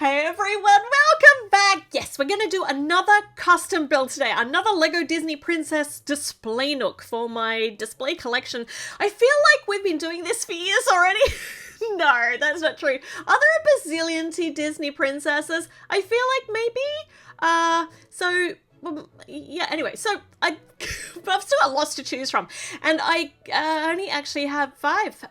Hey everyone, welcome back! Yes, we're going to do another custom build today, another Lego Disney Princess Display Nook for my display collection. I feel like we've been doing this for years already. No, that's not true. Are there a bazillion Disney princesses? I feel like maybe. Yeah, anyway, so I've still got lots to choose from, and I only actually have 5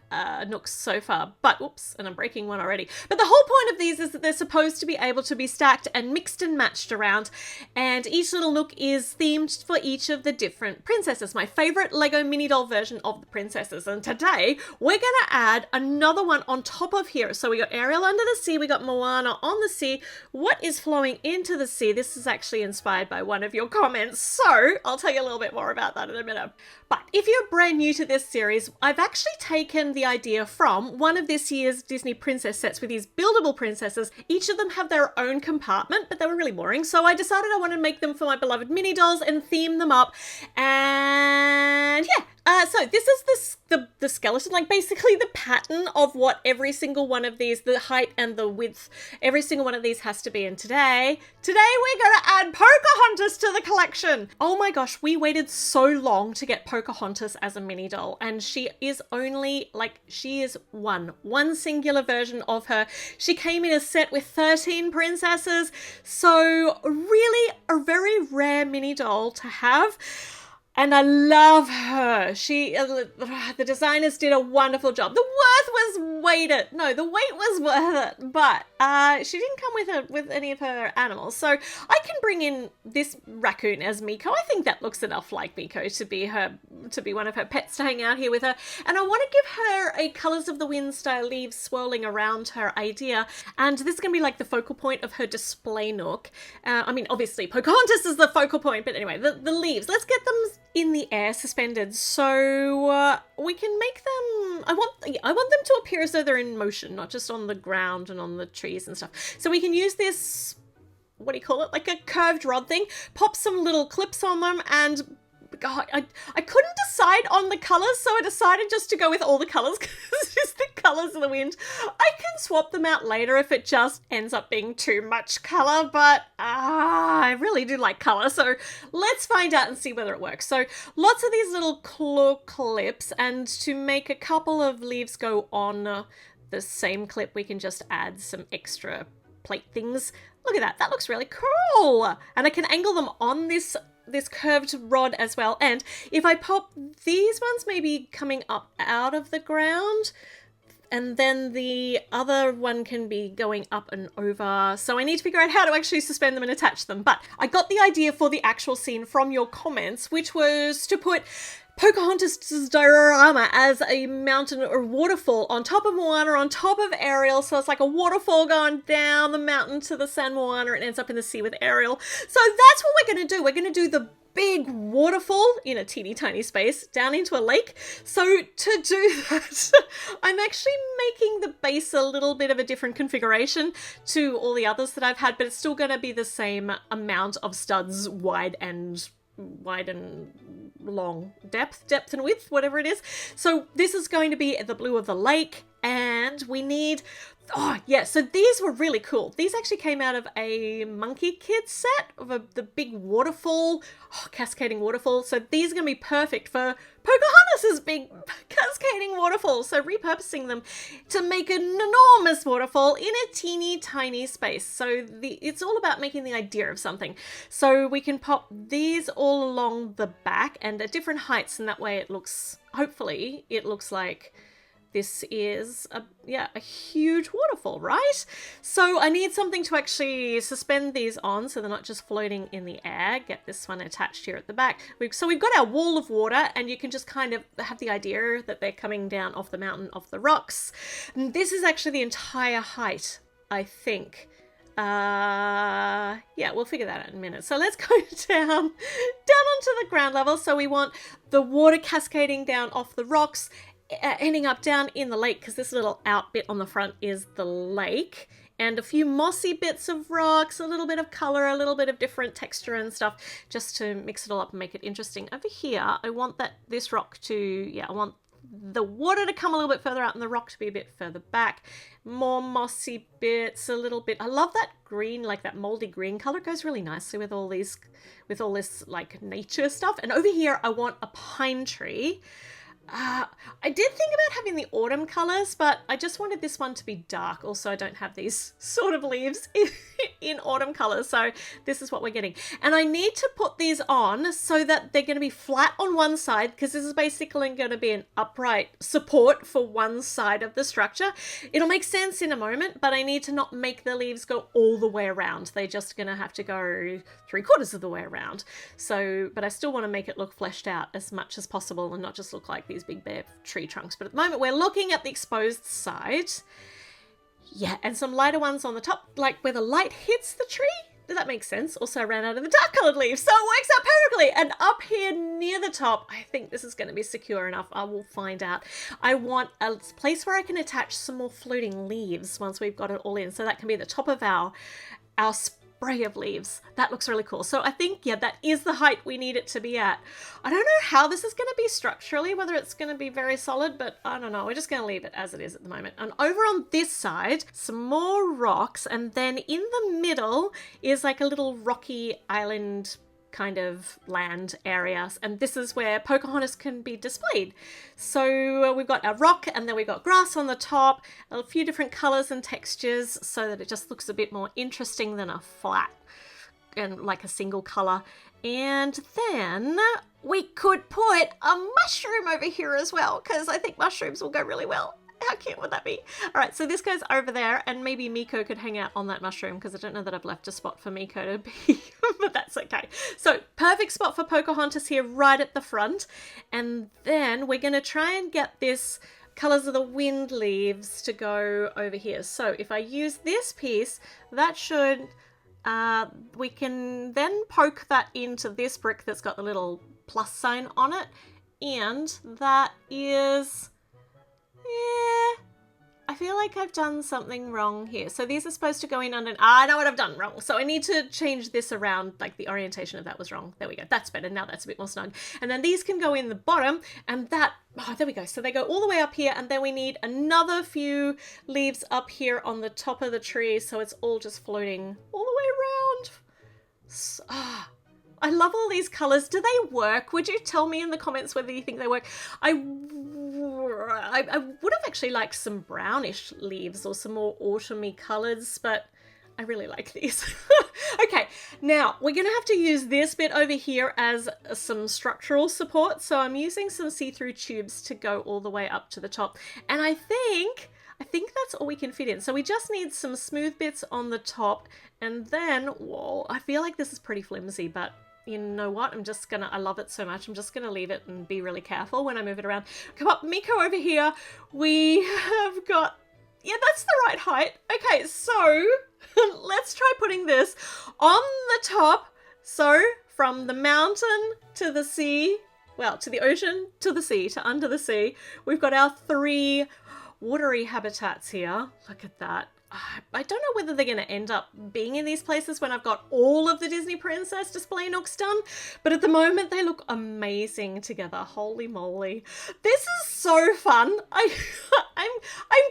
nooks so far, but oops, and I'm breaking one already. But the whole point of these is that they're supposed to be able to be stacked and mixed and matched around, and each little nook is themed for each of the different princesses, my favorite Lego mini doll version of the princesses. And today we're gonna add another one on top of here. So we got Ariel under the sea, we got Moana on the sea. What is flowing into the sea? This is actually inspired by one of your comments, so I'll tell you a little bit more about that in a minute. But if you're brand new to this series, I've actually taken the idea from one of this year's Disney princess sets with these buildable princesses. Each of them have their own compartment, but they were really boring, so I decided I wanted to make them for my beloved mini dolls and theme them up. And yeah, so this is the skeleton, like basically the pattern of what every single one of these, the height and the width, every single one of these has to be. And today we're going to add Pocahontas to the collection. Oh my gosh, we waited so long to get Pocahontas as a mini doll, and she is only, like, she is one singular version of her. She came in a set with 13 princesses, so really a very rare mini doll to have. And I love her. The designers did a wonderful job. The wait was worth it. But she didn't come with any of her animals. So I can bring in this raccoon as Miko. I think that looks enough like Miko to be one of her pets to hang out here with her. And I want to give her a Colours of the Wind style leaves swirling around her idea. And this is going to be like the focal point of her display nook. I mean, obviously Pocahontas is the focal point, but anyway, the leaves. Let's get them in the air suspended, so we can make them, I want them to appear as though they're in motion, not just on the ground and on the trees and stuff. So we can use this, what do you call it, like a curved rod thing, pop some little clips on them, and God, I couldn't decide on the colours, so I decided just to go with all the colours because it's just the Colours of the Wind. I can swap them out later if it just ends up being too much colour, but I really do like colour, so let's find out and see whether it works. So lots of these little claw clips, and to make a couple of leaves go on the same clip, we can just add some extra plate things. Look at that, that looks really cool! And I can angle them on this curved rod as well. And if I pop these ones maybe coming up out of the ground, and then the other one can be going up and over. So I need to figure out how to actually suspend them and attach them. But I got the idea for the actual scene from your comments, which was to put Pocahontas' diorama as a mountain or waterfall on top of Moana, on top of Ariel. So it's like a waterfall going down the mountain to the San Moana and ends up in the sea with Ariel. So that's what we're going to do. We're going to do the big waterfall in a teeny tiny space down into a lake. So to do that, I'm actually making the base a little bit of a different configuration to all the others that I've had, but it's still going to be the same amount of studs, wide and long, depth and width, whatever it is. So this is going to be the blue of the lake, and we need, oh yeah, so these were really cool. These actually came out of a Monkey Kids set of the big waterfall, cascading waterfall. So these are going to be perfect for Pocahontas' big cascading waterfall. So repurposing them to make an enormous waterfall in a teeny tiny space. So it's all about making the idea of something. So we can pop these all along the back and at different heights, and that way it looks, hopefully it looks like this is a huge waterfall, right? So I need something to actually suspend these on so they're not just floating in the air. Get this one attached here at the back. So we've got our wall of water, and you can just kind of have the idea that they're coming down off the mountain, off the rocks. And this is actually the entire height, I think. Yeah, we'll figure that out in a minute. So let's go down onto the ground level. So we want the water cascading down off the rocks, ending up down in the lake, because this little out bit on the front is the lake, and a few mossy bits of rocks, a little bit of color, a little bit of different texture and stuff, just to mix it all up and make it interesting. Over here, I want this rock to, I want the water to come a little bit further out and the rock to be a bit further back. More mossy bits, a little bit. I love that green, like that moldy green color. It goes really nicely with all these, with all this like nature stuff. And over here, I want a pine tree. I did think about having the autumn colors, but I just wanted this one to be dark. Also, I don't have these sort of leaves in autumn colors, so this is what we're getting. And I need to put these on so that they're going to be flat on one side, because this is basically going to be an upright support for one side of the structure. It'll make sense in a moment, but I need to not make the leaves go all the way around. They're just going to have to go 3/4 of the way around. So, but I still want to make it look fleshed out as much as possible and not just look like these big bare tree trunks. But at the moment we're looking at the exposed side. Yeah, and some lighter ones on the top, like where the light hits the tree. Does that make sense? Also, I ran out of the dark colored leaves, so it works out perfectly. And up here near the top, I think this is going to be secure enough. I will find out. I want a place where I can attach some more floating leaves once we've got it all in. So that can be the top of our spray of leaves. That looks really cool. So I think, yeah, that is the height we need it to be at. I don't know how this is going to be structurally, whether it's going to be very solid, but I don't know. We're just going to leave it as it is at the moment. And over on this side, some more rocks, and then in the middle is like a little rocky island kind of land areas, and this is where Pocahontas can be displayed. So we've got our rock, and then we've got grass on the top, a few different colors and textures so that it just looks a bit more interesting than a flat and like a single color. And then we could put a mushroom over here as well, because I think mushrooms will go really well. How cute would that be? All right, so this goes over there, and maybe Miko could hang out on that mushroom, because I don't know that I've left a spot for Miko to be, but that's okay. So perfect spot for Pocahontas here right at the front. And then we're going to try and get this colors of the wind leaves to go over here. So if I use this piece, that should, we can then poke that into this brick that's got the little plus sign on it. And that is... yeah, I feel like I've done something wrong here. So these are supposed to go in under... I know what I've done wrong. So I need to change this around, like the orientation of that was wrong. There we go. That's better. Now that's a bit more snug. And then these can go in the bottom, and that... oh, there we go. So they go all the way up here, and then we need another few leaves up here on the top of the tree, so it's all just floating all the way around. So, I love all these colors. Do they work? Would you tell me in the comments whether you think they work? I would have actually liked some brownish leaves or some more autumny colors, but I really like these. Okay, now we're going to have to use this bit over here as some structural support. So I'm using some see-through tubes to go all the way up to the top. And I think that's all we can fit in. So we just need some smooth bits on the top, and then, whoa, I feel like this is pretty flimsy, but you know what? I love it so much. I'm just gonna leave it and be really careful when I move it around. Come up, Miko over here. We have got, yeah, that's the right height. Okay, so let's try putting this on the top. So from the mountain to the sea, well, to the ocean, to the sea, to under the sea, we've got our 3 watery habitats here. Look at that. I don't know whether they're going to end up being in these places when I've got all of the Disney Princess display nooks done, but at the moment they look amazing together. Holy moly. This is so fun. I'm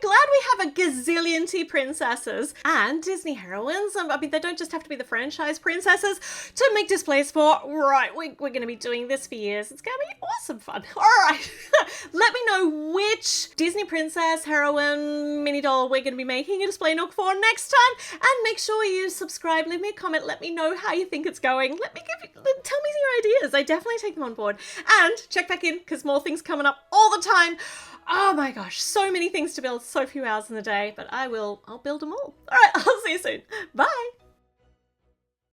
glad we have a gazillion princesses and Disney heroines. I mean, they don't just have to be the franchise princesses to make displays for. Right, we're going to be doing this for years. It's going to be awesome fun. All right, let me know which Disney princess, heroine, mini doll we're going to be making a display nook for next time, and make sure you subscribe, leave me a comment, let me know how you think it's going, tell me your ideas. I definitely take them on board, and check back in because more things coming up all the time. Oh my gosh, so many things to build, so few hours in the day, but I'll build them all. All right, I'll see you soon. Bye.